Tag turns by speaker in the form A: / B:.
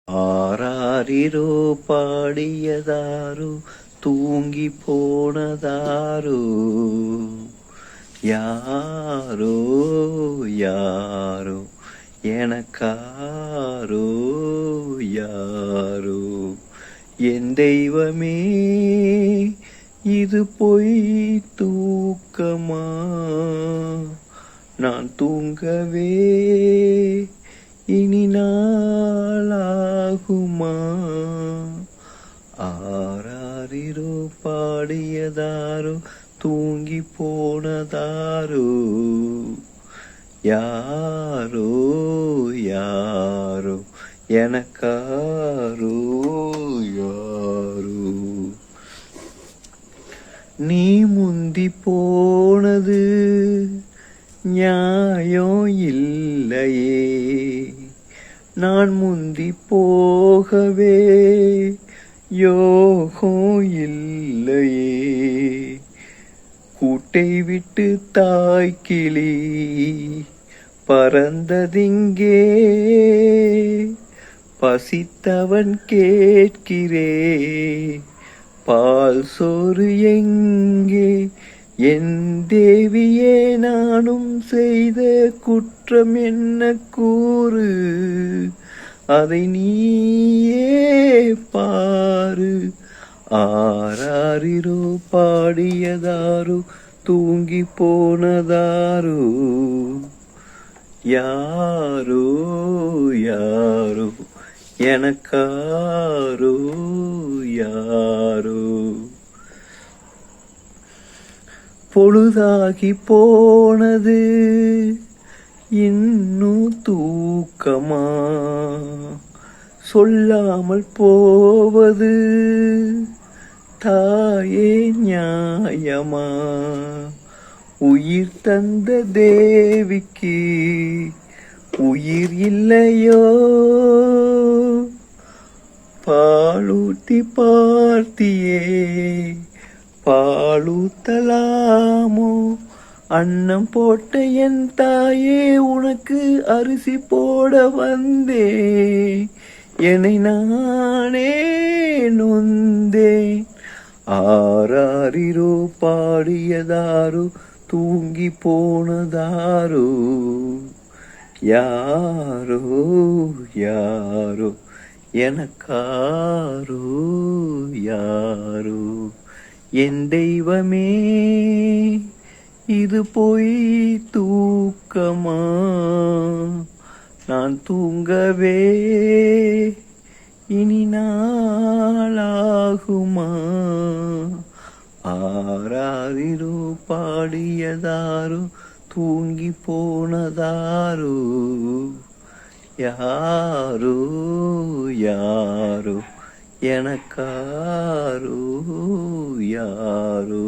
A: ஆராரிரோ பாடியதாரோ தூங்கி போனதாரோ யாரோ யாரோ எனக்காரோ யாரோ என் தெய்வமே இது பொய் தூக்கமா நான் தூங்கவே இனி நாளாகுமா ஆராரிரோ பாடியதாரோ தூங்கி போனதாரோ யாரோ யாரோ எனக்காரோ யாரோ நீ முந்தி போனது நியாயம் இல்லையே நான் முந்தி போகவே யோகம் இல்லையே கூட்டை விட்டு தாய்க்கிளி பறந்ததிங்கே பசித்தவன் கேட்கிறே பால் சோறு எங்கே என் தேவியே நானும் செய்த குற்றம் என்ன கூறு அதை நீயே பாரு ஆராரிரோ பாடியதாரோ தூங்கி போனதாரோ யாரோ யாரோ எனக்காரோ யாரோ பொழுதாகி போனது இன்னும் தூக்கமா சொல்லாமல் போவது தாயே நியாயமா உயிர் தந்த தேவிக்கு உயிர் இல்லையோ பாலூட்டி பார்த்தியே பாலூத்தலாமோ அன்னம் போட்ட என் தாயே உனக்கு அரிசி போட வந்தே என்னை நானே நொந்தேன் ஆராரிரோ பாடியதாரோ தூங்கி போனதாரோ யாரோ யாரோ எனக்காரோ யாரோ என் தெய்வமே இது பொய் தூக்கமா நான் தூங்கவே இனி நாளாகுமா ஆராரிரோ பாடியதாரோ தூங்கி போனதாரோ யாரோ யாரோ எனக்காரோ யாரோ